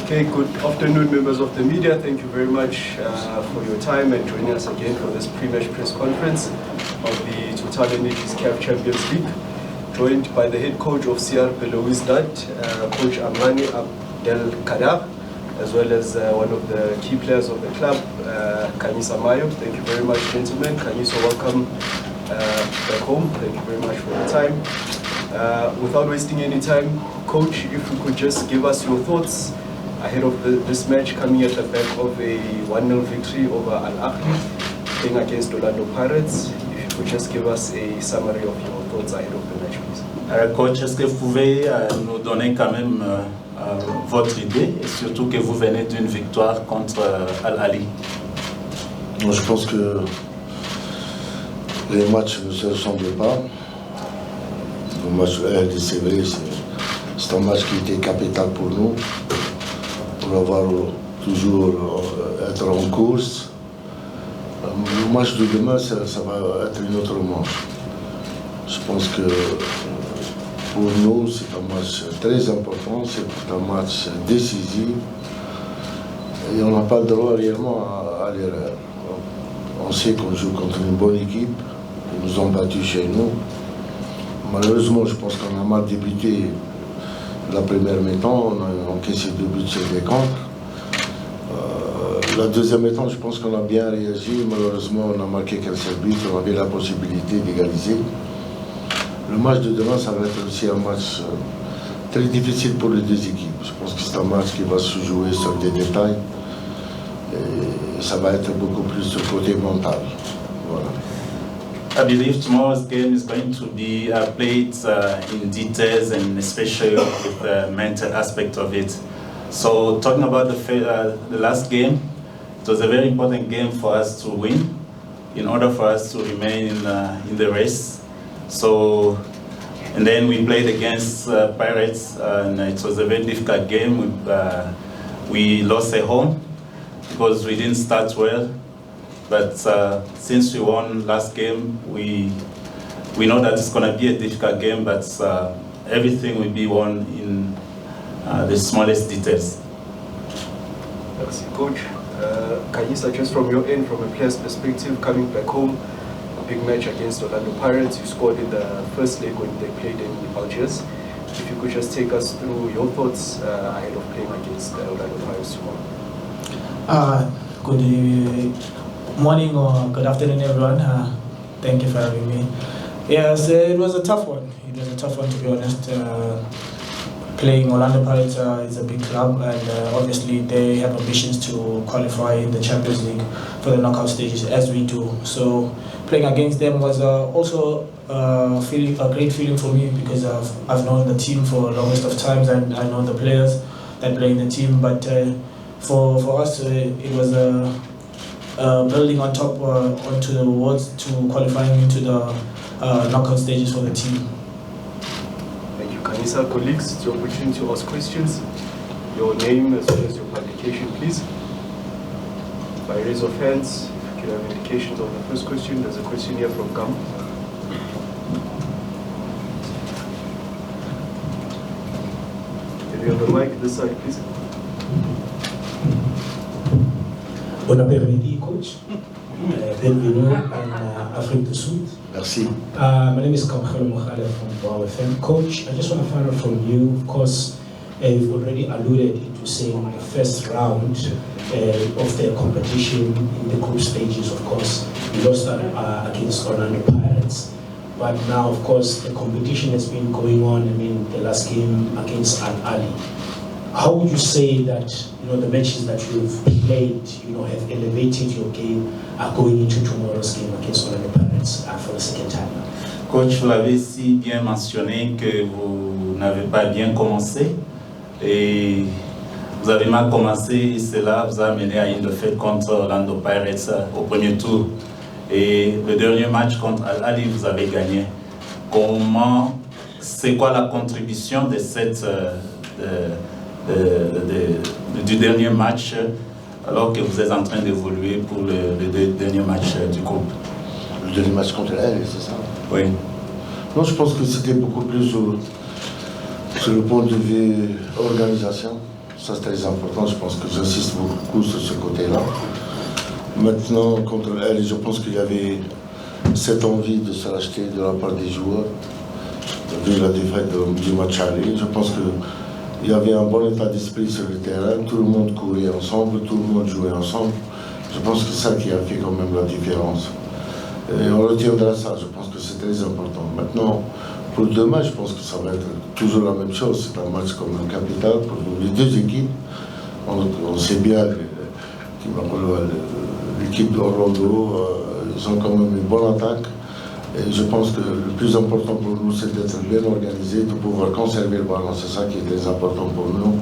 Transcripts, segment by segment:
Okay, good afternoon, members of the media. Thank you very much for your time and joining us again for this pre-match press conference of the Total Energies CAF Champions League. Joined by the head coach of CR Belouizdad, Coach Amrani Abdelkader, as well as one of the key players of the club, Khanyisa Mayo. Thank you very much, gentlemen. Khanyisa, welcome back home. Thank you very much for your time. Without wasting any time, Coach, if you could just give us your thoughts ahead of this match coming at the back of a 1-0 victory over Al Ahly, playing against Orlando Pirates. If you could just give us a summary of your thoughts ahead of the match, please. Coach, est-ce que vous pouvez nous donner quand même votre idée, et surtout que vous venez d'une victoire contre Al Ahly? Je pense que les matchs ne se ressemblent pas. Le match c'est vrai, c'est un match qui était capital pour nous, pour avoir toujours être en course. Le match de demain, ça va être une autre manche. Je pense que pour nous, c'est un match très important, c'est un match décisif. Et on n'a pas le droit réellement à l'erreur. On sait qu'on joue contre une bonne équipe, ils nous ont battus chez nous. Malheureusement, je pense qu'on a mal débuté la première mi-temps, on a encaissé 2 buts sur des contres. La deuxième mi-temps, je pense qu'on a bien réagi. Malheureusement, on a marqué quelques buts, on avait la possibilité d'égaliser. Le match de demain, ça va être aussi un match très difficile pour les deux équipes. Je pense que c'est un match qui va se jouer sur des détails. Et ça va être beaucoup plus sur le côté mental. Voilà. I believe tomorrow's game is going to be played in details and especially with the mental aspect of it. So talking about the last game, it was a very important game for us to win in order for us to remain in the race. So, and then we played against Pirates and it was a very difficult game. We lost at home because we didn't start well. But since we won last game, we know that it's going to be a difficult game, but everything will be won in the smallest details. Merci, Coach. Khanyisa, just from your end, from a player's perspective, coming back home, a big match against Orlando Pirates, you scored in the first leg when they played in Algiers. If you could just take us through your thoughts ahead of playing against Orlando Pirates tomorrow. Good morning or good afternoon, everyone. Thank you for having me. Yes, it was a tough one. It was a tough one, to be honest. Playing Orlando Pirates is a big club, and obviously they have ambitions to qualify in the Champions League for the knockout stages, as we do. So playing against them was also a great feeling for me, because I've known the team for the longest of times, and I know the players that play in the team. But for us, it was building on top onto the awards to qualifying into the knockout stages for the team. Thank you, Khanyisa. Colleagues, it's your opportunity to ask questions. Your name as well as your publication, please. By raise of hands, if you can have indications on the first question. There's a question here from Gam. Can we have the mic this side, please? Bon après-midi, coach. Bienvenue in Afrique du Sud. Merci. My name is Khanyisa Mayo Abdelkader from Wow FM. Coach, I just want to find out from you, of course, you've already alluded to saying the first round of the competition in the group stages, of course, you lost against Orlando Pirates. But now, of course, the competition has been going on. I mean, the last game against Al Ahly. How would you say that the matches that you've played, have elevated your game going into tomorrow's game against Orlando Pirates for the second time? Coach, vous l'avez si bien mentionné que vous n'avez pas bien commencé et vous avez mal commencé et cela vous a amené à une défaite contre Orlando Pirates au premier tour. Et le dernier match contre Al Ahly, vous avez gagné. C'est quoi la contribution de cette du dernier match alors que vous êtes en train d'évoluer pour le dernier match du groupe? Le dernier match contre elle, c'est ça? Oui. Non, je pense que c'était beaucoup plus sur le point de vue organisation. Ça, c'est très important. Je pense que j'insiste beaucoup sur ce côté-là. Maintenant, contre elle, je pense qu'il y avait cette envie de se racheter de la part des joueurs, vu la défaite du match aller. Je pense qu'il y avait un bon état d'esprit sur le terrain. Tout le monde courait ensemble, tout le monde jouait ensemble. Je pense que c'est ça qui a fait quand même la différence. Et on retiendra ça, je pense que c'est très important. Maintenant, pour demain, je pense que ça va être toujours la même chose. C'est un match comme un capital pour les deux équipes. On sait bien l'équipe d'Orlando, ils ont quand même une bonne attaque. Et je pense que le plus important pour nous, c'est d'être bien organisé, de pouvoir conserver le ballon. C'est ça qui est très important pour nous.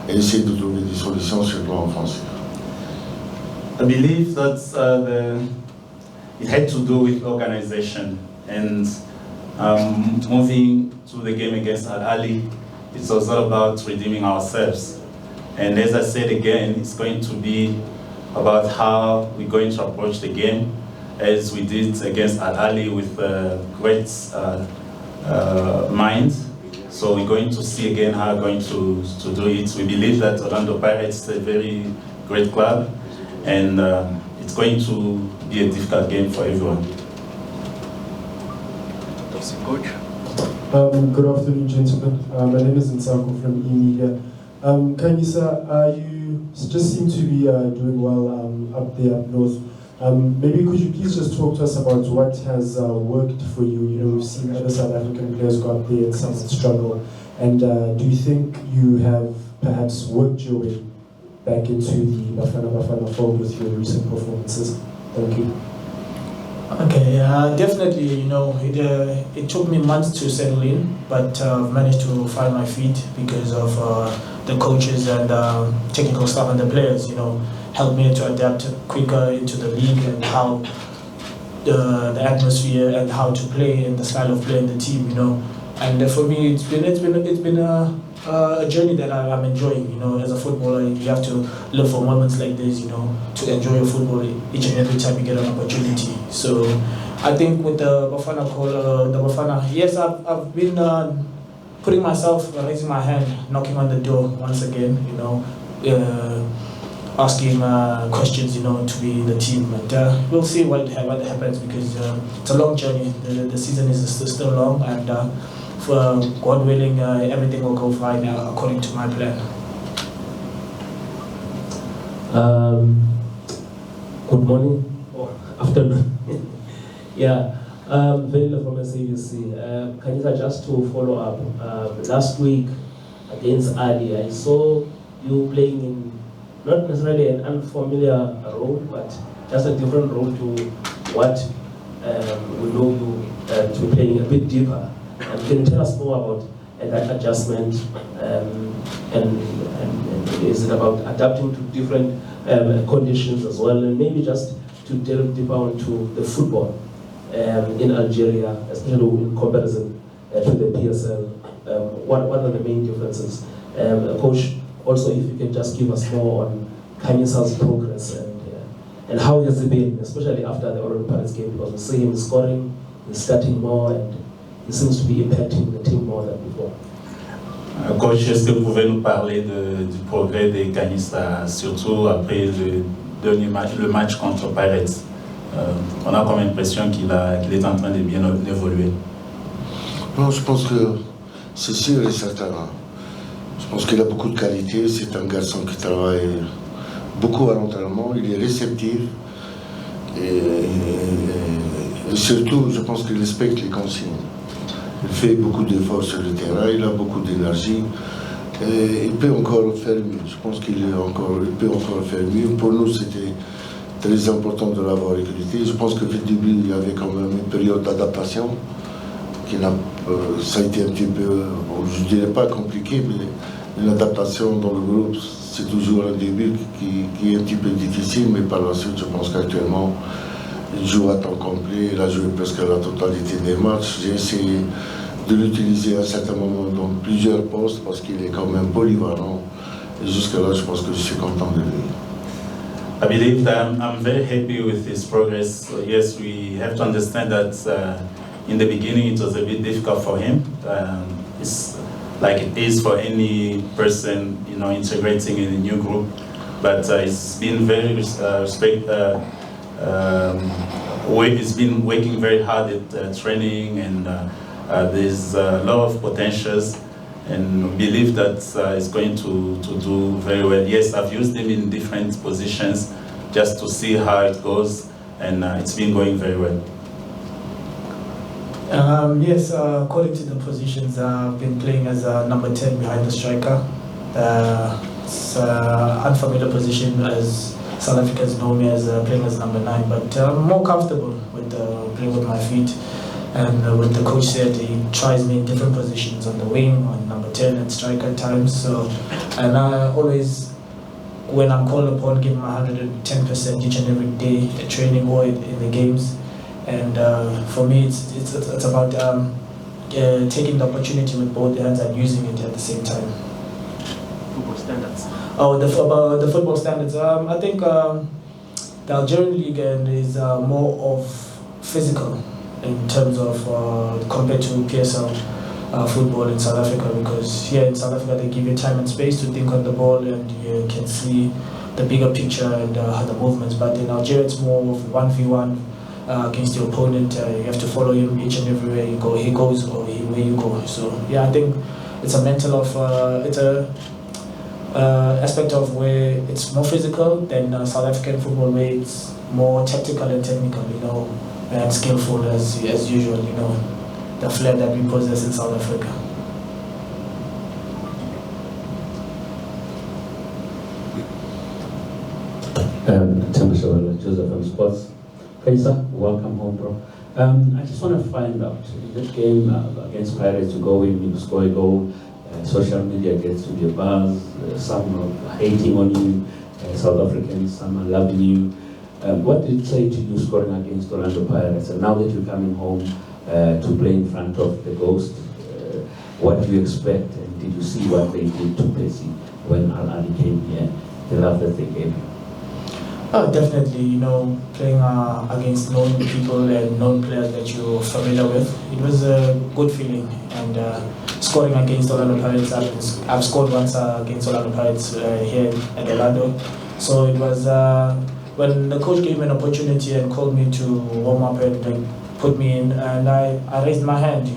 Et essayer de trouver des solutions sur le plan offensif. I believe that it had to do with organization and moving to the game against Al Ahly. It's also about redeeming ourselves. And as I said again, it's going to be about how we're going to approach the game, as we did against Al Ahly with great mind. So we're going to see again how we're going to do it. We believe that Orlando Pirates is a very great club, and it's going to be a difficult game for everyone. Coach. Good afternoon, gentlemen. My name is Nsako from eMedia. Khanyisa, you just seem to be doing well up there up north. Maybe could you please just talk to us about what has worked for you? You know, we've seen other South African players go up there and some struggle. And do you think you have perhaps worked your way back into the Bafana fold with your recent performances? Thank you. Okay, definitely, you know, it took me months to settle in, but I've managed to find my feet because of the coaches and technical staff and the players, you know, helped me to adapt quicker into the league and how the atmosphere and how to play and the style of play in the team, you know. And for me, it's been a journey that I'm enjoying. You know, as a footballer, you have to look for moments like this, you know, to enjoy your football each and every time you get an opportunity. So, I think with the Bafana call, yes, I've been putting myself, raising my hand, knocking on the door once again, you know, asking questions, you know, to be in the team. And we'll see what happens because it's a long journey. The season is still long, and for God willing, everything will go fine according to my plan. Good morning or afternoon. Yeah, Vanilla from SABC. Khanyisa, just to follow up, last week against Ali, I saw you playing in not necessarily an unfamiliar role, but just a different role to what we know you to be playing a bit deeper. And can you tell us more about that adjustment, and is it about adapting to different conditions as well, and maybe just to delve deeper into the football in Algeria, especially in comparison to the PSL? What are the main differences? Coach, also if you can just give us more on Khanyisa's progress and how has it been, especially after the Orlando Pirates game, because we see him scoring, he's starting more, and he seems to be impacting the team more than before. Coach, est-ce que vous pouvez nous parler du progrès de Khanyisa, surtout après le match contre Pirates? On a comme impression qu'il est en train de bien évoluer. Non, je pense que c'est sûr et certain. Je pense qu'il a beaucoup de qualité. C'est un garçon qui travaille beaucoup à l'entraînement. Il est réceptif. Et surtout, je pense qu'il respecte les consignes. Il fait beaucoup d'efforts sur le terrain, il a beaucoup d'énergie. Et il peut encore faire mieux. Je pense qu'il peut encore faire mieux. Pour nous, c'était très important de l'avoir recruté. Je pense qu'au début, il y avait quand même une période d'adaptation. Ça a été un petit peu, je ne dirais pas compliqué, mais une adaptation dans le groupe, c'est toujours un début qui est un petit peu difficile, mais par la suite, je pense qu'actuellement, il joue à temps complet, il a joué presque la totalité des matchs. J'ai essayé de l'utiliser à un certain moment dans plusieurs postes parce qu'il est quand même polyvalent. Et jusque-là, je pense que je suis content de lui. I believe that I'm very happy with his progress. Yes, we have to understand that in the beginning it was a bit difficult for him. like it is for any person, integrating in a new group. But it's been very it's been working very hard at training, and there's a lot of potentials, and believe that it's going to do very well. Yes, I've used him in different positions just to see how it goes, and it's been going very well. Yes, according to the positions, I've been playing as number 10 behind the striker. It's an unfamiliar position, as South Africans know me as playing as number 9, but I'm more comfortable with playing with my feet. And what the coach said, he tries me in different positions, on the wing, on number 10 and striker at times. So, and I always, when I'm called upon, give my 110% each and every day at training or in the games. And for me, it's about taking the opportunity with both hands and using it at the same time. Football standards. Oh, about the football standards. I think the Algerian league is more of physical in terms of compared to PSL football in South Africa, because here in South Africa they give you time and space to think on the ball, and you can see the bigger picture and the movements. But in Algeria it's more of 1v1 against your opponent. You have to follow him each and everywhere you go. He goes or where you go. So yeah, I think it's a mental of it's a aspect of where it's more physical than South African football, where it's more tactical and technical, and skillful as usual, the flair that we possess in South Africa. Joseph from Sports. Khanyisa, welcome home, bro. I just want to find out, in this game against Pirates, you go in, you score a goal, social media gets to be a buzz, some are hating on you, South Africans, some are loving you. What did it say to you scoring against Orlando Pirates? And now that you're coming home to play in front of the Ghost, what do you expect? And did you see what they did to Pessi when Al Ali came here? The love that they gave you? Oh, definitely, playing against known people and known players that you're familiar with, it was a good feeling. And scoring against Orlando Pirates, I've scored once against Orlando Pirates here at Orlando. So it was when the coach gave me an opportunity and called me to warm up and put me in, and I raised my hand,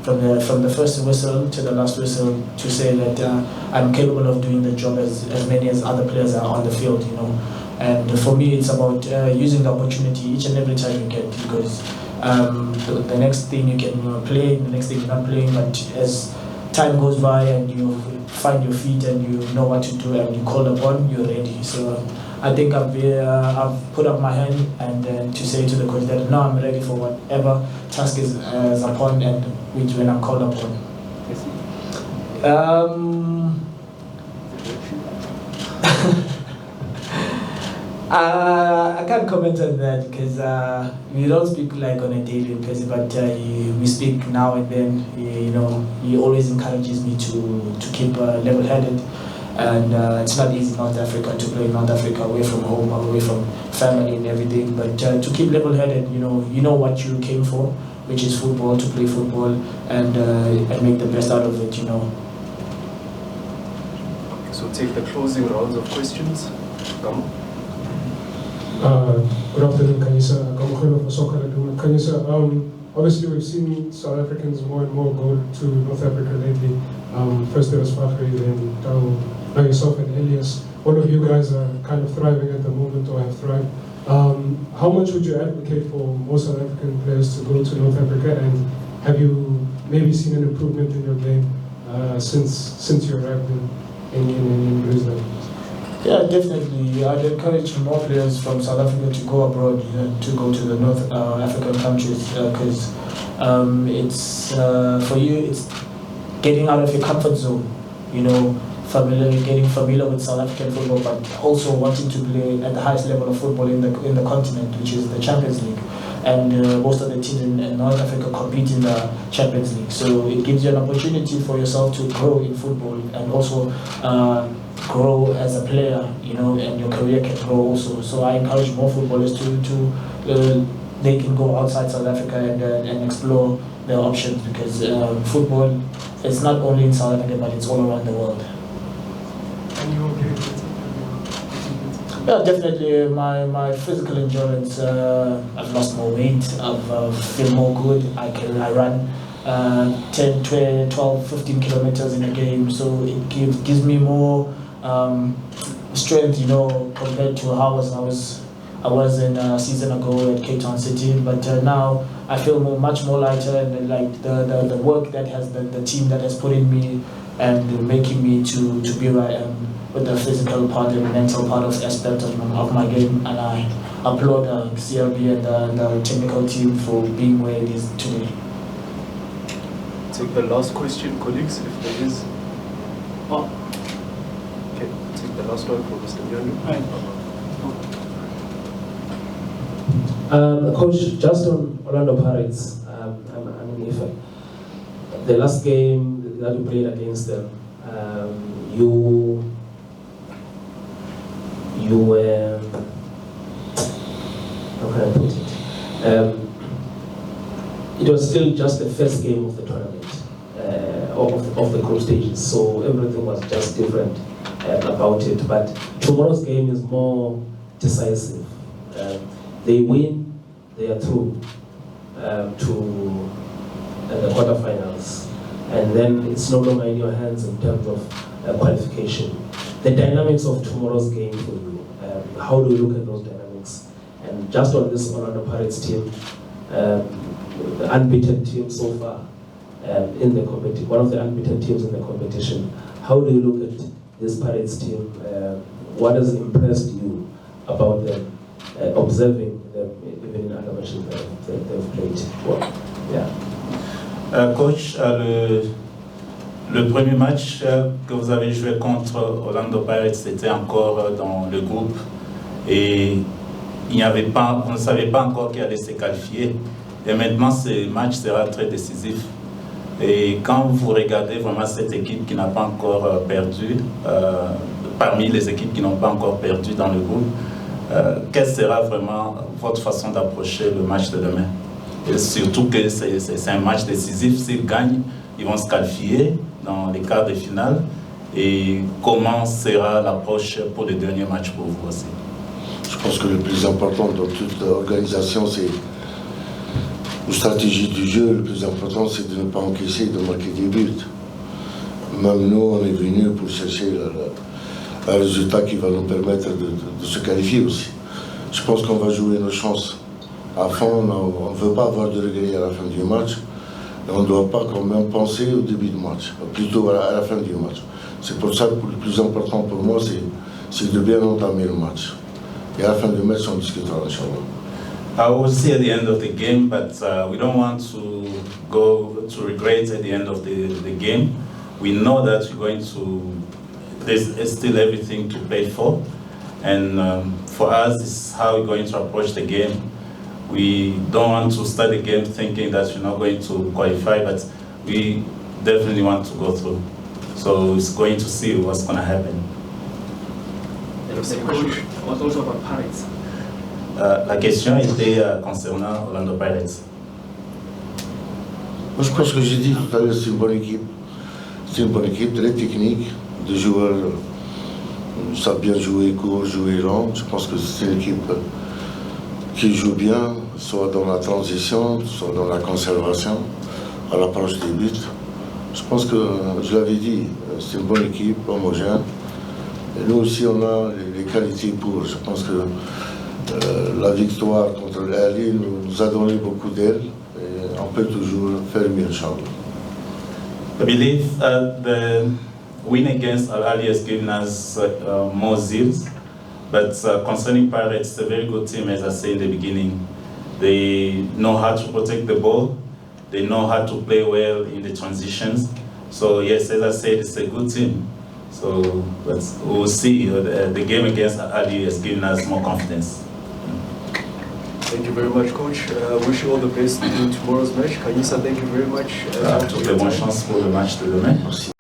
from the first whistle to the last whistle, to say that I'm capable of doing the job as many as other players are on the field, And for me, it's about using the opportunity each and every time you get, because the next thing you can play, the next thing you're not playing, but as time goes by and you find your feet and you know what to do and you call upon, you're ready. So I think I've put up my hand and to say to the coach that no, I'm ready for whatever task is upon and which when I'm called upon. I can't comment on that because we don't speak like on a daily basis, but we speak now and then. He always encourages me to keep level-headed, and it's not easy in North Africa to play in North Africa, away from home, away from family and everything. But to keep level-headed, you know what you came for, which is football, to play football, and make the best out of it. So take the closing rounds of questions. Come. Good afternoon, Khanyisa. Khanyisa, obviously we've seen South Africans more and more go to North Africa lately. First there was Fakhri, then now yourself and Elias. All of you guys are kind of thriving at the moment, or have thrived. How much would you advocate for more South African players to go to North Africa, and have you maybe seen an improvement in your game since you arrived in Belouizdad? Yeah, definitely. I'd encourage more players from South Africa to go abroad, to go to the North African countries, because it's for you, it's getting out of your comfort zone, getting familiar with South African football, but also wanting to play at the highest level of football in the continent, which is the Champions League. And most of the teams in North Africa compete in the Champions League. So it gives you an opportunity for yourself to grow in football and also grow as a player, and your career can grow also. So I encourage more footballers to they can go outside South Africa and explore the options, because football is not only in South Africa but it's all around the world. And you agree with it? Yeah, definitely my physical endurance. I've lost more weight. I've feel more good. I run 10, 12, 15 kilometers in a game, so it gives me more strength, you know, compared to how I was in a season ago at Cape Town City. But now I feel much more lighter, and like the work that the team that has put in me and making me to be where I am with the physical part and the mental part of aspect of my game. And I applaud CRB and the technical team for being where it is today. Take the last question, colleagues, if there is. Oh. Okay, take the last one for Mr. Myandu. Coach, just on Orlando Pirates, the last game that you played against them, you were, how can I put it? It was still just the first game of the tournament, of the group stages, so everything was just different about it. But tomorrow's game is more decisive. They win, they are through to the quarterfinals, and then it's no longer in your hands in terms of qualification. The dynamics of tomorrow's game for you, how do you look at those dynamics? And just on this Orlando Pirates team, the unbeaten team so far in the competition, one of the unbeaten teams in the competition, how do you look at this Pirates team? What has impressed you about them, observing them even in other matches that they've played? Well, yeah. Coach, le premier match que vous avez joué contre Orlando Pirates, c'était encore dans le groupe et on ne savait pas encore qui allait se qualifier. Et maintenant, ce match sera très décisif. Et quand vous regardez vraiment cette équipe qui n'a pas encore perdu, parmi les équipes qui n'ont pas encore perdu dans le groupe, quelle sera vraiment votre façon d'approcher le match de demain? Et surtout que c'est un match décisif. S'ils gagnent, ils vont se qualifier dans les quarts de finale. Et comment sera l'approche pour le dernier match pour vous aussi? Je pense que le plus important dans toute l'organisation, c'est la stratégie du jeu. Le plus important, c'est de ne pas encaisser, de marquer des buts. Même nous, on est venus pour chercher un résultat qui va nous permettre de se qualifier aussi. Je pense qu'on va jouer nos chances à fond. On ne veut pas avoir de regrets à la fin du match. Et on ne doit pas quand même penser au début du match, plutôt à la fin du match. C'est pour ça que le plus important pour moi, c'est de bien entamer le match. Et à la fin du match, on discutera, Inch'Allah. I will see at the end of the game, but we don't want to go to regret at the end of the game. We know that we're going to, there's still everything to play for. And for us, this is how we're going to approach the game. We don't want to start the game thinking that we're not going to qualify, but we definitely want to go through. So it's going to see what's going to happen. The coach was also about Pirates. La question était concernant Orlando Pirates. Moi, je pense que j'ai dit tout à l'heure, c'est une bonne équipe. C'est une bonne équipe, très technique, des joueurs savent bien jouer court, jouer long. Je pense que c'est une équipe qui joue bien, soit dans la transition, soit dans la conservation, à l'approche des buts. Je pense que, je l'avais dit, c'est une bonne équipe, homogène. Et nous aussi, on a les qualités pour. Je pense que la victoire contre l'Ali nous a donné beaucoup d'aile et on peut toujours faire mieux, Inch'Allah. I believe the win against Al Ahly has given us more zeals, but concerning Pirates, it's a very good team, as I said in the beginning. They know how to protect the ball, they know how to play well in the transitions. So yes, as I said, it's a good team. So but we'll see. The game against Al Ahly has given us more confidence. Thank you very much, Coach. Wish you all the best in tomorrow's match. Khanyisa, thank you very much. Toutes les bonnes chances pour le match de demain. Merci.